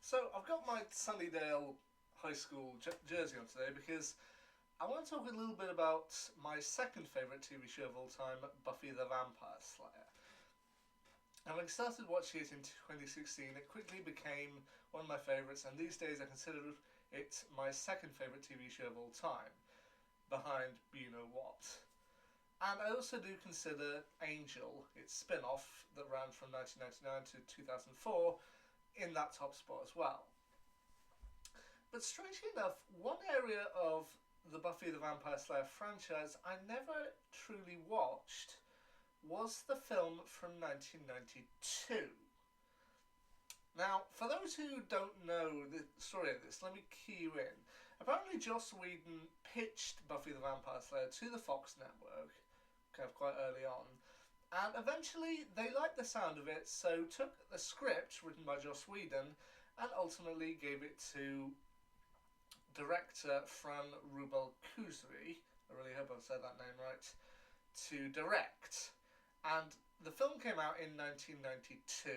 So I've got my Sunnydale High School jersey on today because I want to talk a little bit about my second favourite TV show of all time, Buffy the Vampire Slayer. Having started watching it in 2016, it quickly became one of my favourites, and these days I consider it my second favourite TV show of all time, behind You Know What. And I also do consider Angel, its spin-off that ran from 1999 to 2004, in that top spot as well. But strangely enough, one area of the Buffy the Vampire Slayer franchise I never truly watched was the film from 1992. Now, for those who don't know the story of this, let me key you in. Apparently Joss Whedon pitched Buffy the Vampire Slayer to the Fox network, kind of quite early on, and eventually they liked the sound of it, so took the script written by Joss Whedon and ultimately gave it to director Fran Rubel-Kuzri, I really hope I've said that name right, to direct. And the film came out in 1992.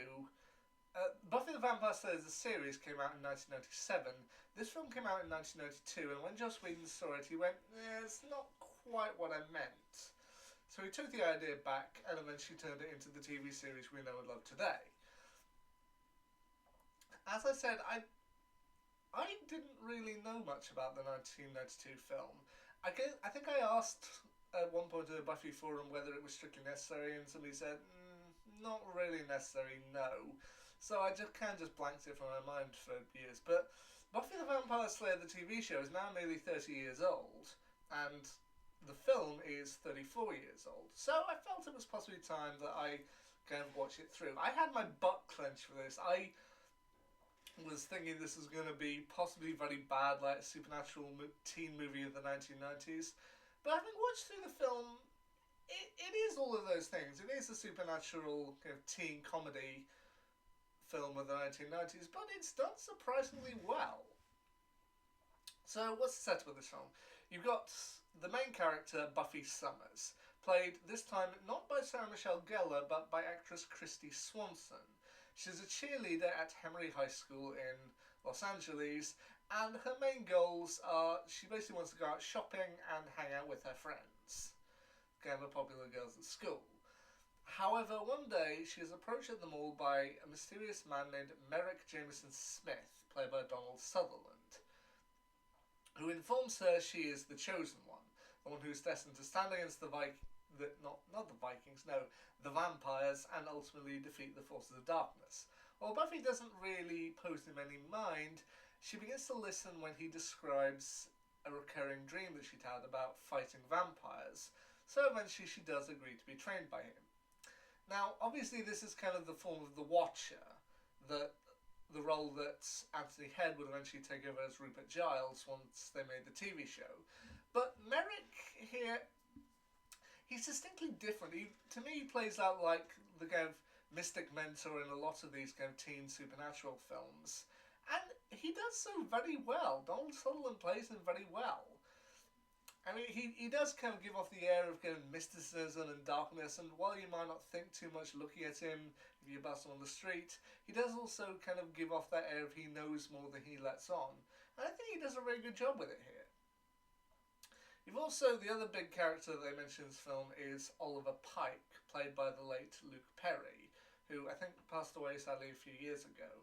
Buffy the Vampire Slayer the series came out in 1997. This film came out in 1992, and when Joss Whedon saw it, he went, it's not quite what I meant. So he took the idea back and eventually turned it into the TV series we know and love today. As I said, I didn't really know much about the 1992 film. I think I asked at one point in a Buffy forum whether it was strictly necessary, and somebody said, not really necessary, no. So I just kind of blanked it from my mind for years. But Buffy the Vampire Slayer, the TV show, is now nearly 30 years old, and the film is 34 years old. So I felt it was possibly time that I kind of watch it through. I had my butt clenched for this. I was thinking this was going to be possibly very bad, like a supernatural teen movie of the 1990s. But having watched through the film, it is all of those things. It is a supernatural kind of teen comedy film of the 1990s, but it's done surprisingly well. So what's the setup of this film? You've got the main character, Buffy Summers, played this time not by Sarah Michelle Gellar, but by actress Christy Swanson. She's a cheerleader at Emory High School in Los Angeles, and her main goals are she basically wants to go out shopping and hang out with her friends, kind of popular girls at school. However, one day she is approached at the mall by a mysterious man named Merrick Jameson Smith, played by Donald Sutherland, who informs her she is the chosen one, the one who is destined to stand against the vampires, and ultimately defeat the forces of darkness. While Buffy doesn't really pose him any mind, she begins to listen when he describes a recurring dream that she'd had about fighting vampires, so eventually she does agree to be trained by him. Now, obviously this is kind of the form of the Watcher, the role that Anthony Head would eventually take over as Rupert Giles once they made the TV show. But Merrick here, he's distinctly different. To me, he plays out like the kind of mystic mentor in a lot of these kind of teen supernatural films. And he does so very well. Donald Sutherland plays him very well. I mean, he does kind of give off the air of kind of mysticism and darkness, and while you might not think too much looking at him if you pass him on the street, he does also kind of give off that air of he knows more than he lets on. And I think he does a very good job with it here. You've also, the other big character that they mention in this film is Oliver Pike, played by the late Luke Perry, who I think passed away sadly a few years ago.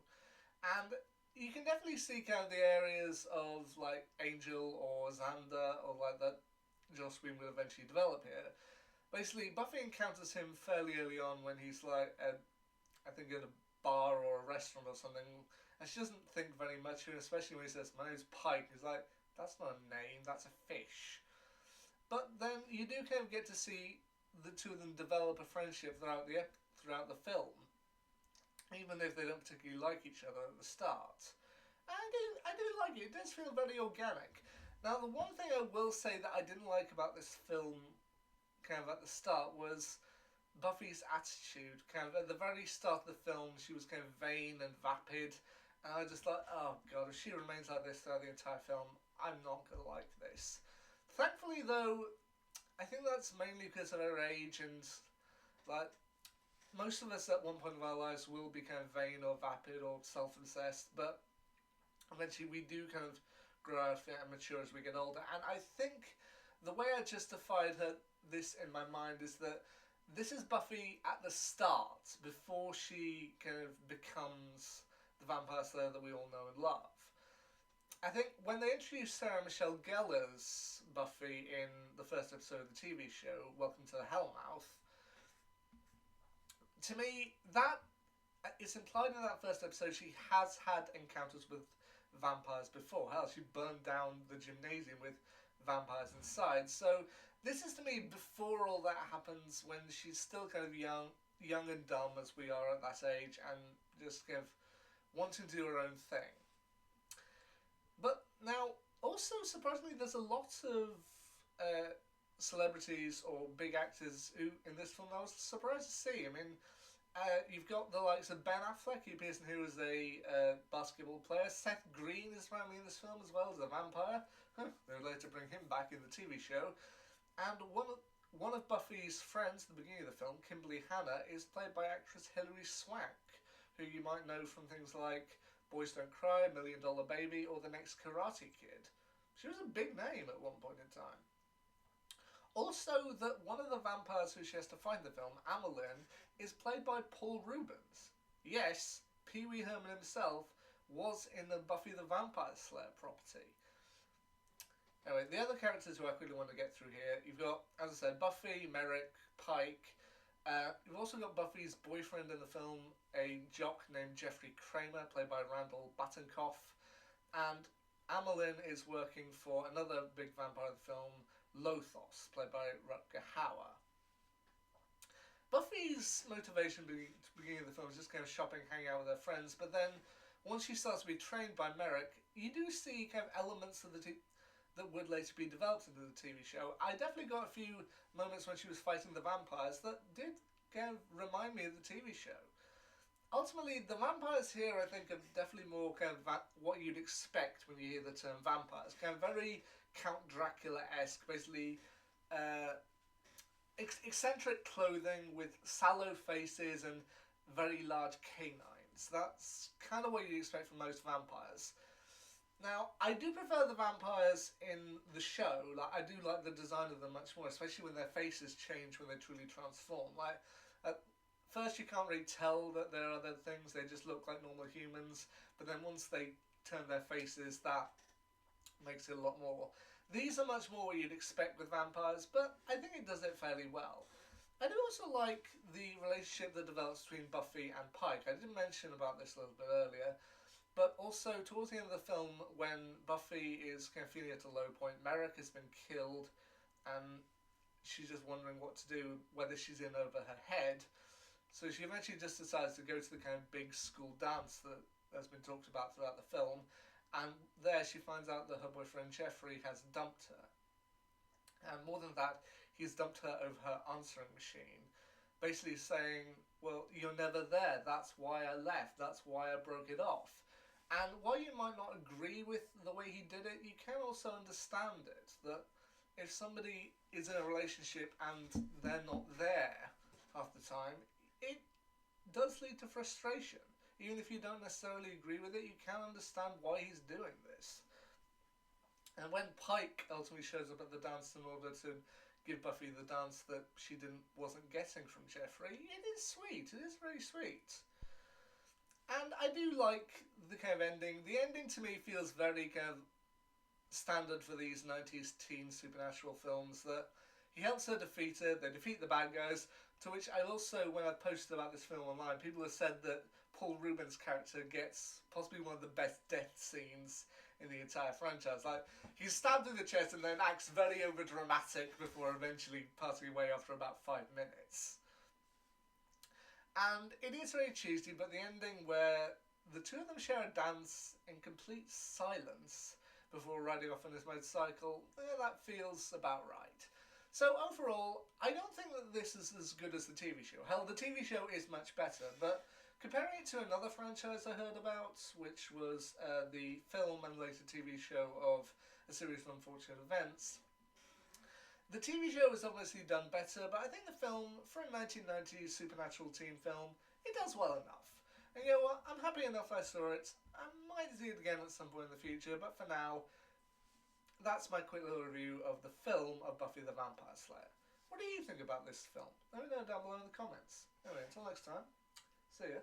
And you can definitely see kind of the areas of like Angel or Xander or like that Joss Whedon will eventually develop here. Basically, Buffy encounters him fairly early on when he's like I think at a bar or a restaurant or something, and she doesn't think very much of him, especially when he says, "My name's Pike." He's like, "That's not a name, that's a fish." But then you do kind of get to see the two of them develop a friendship throughout the film, even if they don't particularly like each other at the start. And I do like it. It does feel very organic. Now, the one thing I will say that I didn't like about this film kind of at the start was Buffy's attitude. Kind of at the very start of the film, she was kind of vain and vapid, and I just thought, oh god, if she remains like this throughout the entire film, I'm not going to like this. Thankfully, though, I think that's mainly because of her age, and like most of us at one point of our lives will be kind of vain or vapid or self-obsessed, but eventually we do kind of grow out of it and mature as we get older. And I think the way I justified this in my mind is that this is Buffy at the start, before she kind of becomes the Vampire Slayer that we all know and love. I think when they introduced Sarah Michelle Gellar's Buffy in the first episode of the TV show, Welcome to the Hellmouth, to me, that it's implied in that first episode she has had encounters with vampires before. Hell, she burned down the gymnasium with vampires inside. So this is, to me, before all that happens, when she's still kind of young and dumb as we are at that age, and just kind of wanting to do her own thing. But now, also surprisingly, there's a lot of celebrities or big actors who in this film I was surprised to see. I mean, you've got the likes of Ben Affleck, who appears in who is a basketball player. Seth Green is apparently in this film as well as a vampire. They would later bring him back in the TV show. And one of Buffy's friends at the beginning of the film, Kimberly Hanna, is played by actress Hilary Swank, who you might know from things like Boys Don't Cry, $1 Million Baby, or The Next Karate Kid. She was a big name at one point in time. Also, that one of the vampires who she has to fight in the film, Amelin, is played by Paul Rubens. Yes, Pee Wee Herman himself was in the Buffy the Vampire Slayer property. Anyway, the other characters who I quickly want to get through here, you've got, as I said, Buffy, Merrick, Pike. You've also got Buffy's boyfriend in the film, a jock named Jeffrey Kramer, played by Randall Batinkoff. And Amelin is working for another big vampire in the film, Lothos, played by Rutger Hauer. Buffy's motivation to beginning of the film is just kind of shopping, hanging out with her friends, but then once she starts to be trained by Merrick, you do see kind of elements of that would later be developed into the TV show. I definitely got a few moments when she was fighting the vampires that did kind of remind me of the TV show. Ultimately, the vampires here, I think, are definitely more kind of what you'd expect when you hear the term vampires. Kind of very Count Dracula-esque, basically eccentric clothing with sallow faces and very large canines. That's kind of what you'd expect from most vampires. Now, I do prefer the vampires in the show. Like, I do like the design of them much more, especially when their faces change when they truly transform. Like, at first you can't really tell that there are other things, they just look like normal humans, but then once they turn their faces, that makes it a lot more. These are much more what you'd expect with vampires, but I think it does it fairly well. I do also like the relationship that develops between Buffy and Pike. I did mention about this a little bit earlier, but also towards the end of the film, when Buffy is kind of feeling at a low point, Merrick has been killed, and she's just wondering what to do, whether she's in over her head. So she eventually just decides to go to the kind of big school dance that has been talked about throughout the film, and there she finds out that her boyfriend Jeffrey has dumped her. And more than that, he's dumped her over her answering machine, basically saying, well, you're never there, that's why I left, that's why I broke it off. And while you might not agree with the way he did it, you can also understand it, that if somebody is in a relationship and they're not there half the time, it does lead to frustration. Even if you don't necessarily agree with it, you can understand why he's doing this. And when Pike ultimately shows up at the dance in order to give Buffy the dance that she wasn't getting from Jeffrey, it is sweet. It is very sweet. And I do like the kind of ending. The ending to me feels very kind of standard for these 90s teen supernatural films, that he helps her defeat it, they defeat the bad guys, to which I also, when I posted about this film online, people have said that Paul Rubens' character gets possibly one of the best death scenes in the entire franchise. Like, he's stabbed in the chest and then acts very overdramatic before eventually passing away after about 5 minutes. And it is very cheesy, but the ending where the two of them share a dance in complete silence before riding off on his motorcycle, that feels about right. So overall, I don't think that this is as good as the TV show. Hell, the TV show is much better, but comparing it to another franchise I heard about, which was the film and later TV show of A Series of Unfortunate Events, the TV show is obviously done better, but I think the film, for a 1990s supernatural teen film, it does well enough. And you know what? I'm happy enough I saw it. I might see it again at some point in the future, but for now, that's my quick little review of the film of Buffy the Vampire Slayer. What do you think about this film? Let me know down below in the comments. Anyway, until next time, see ya.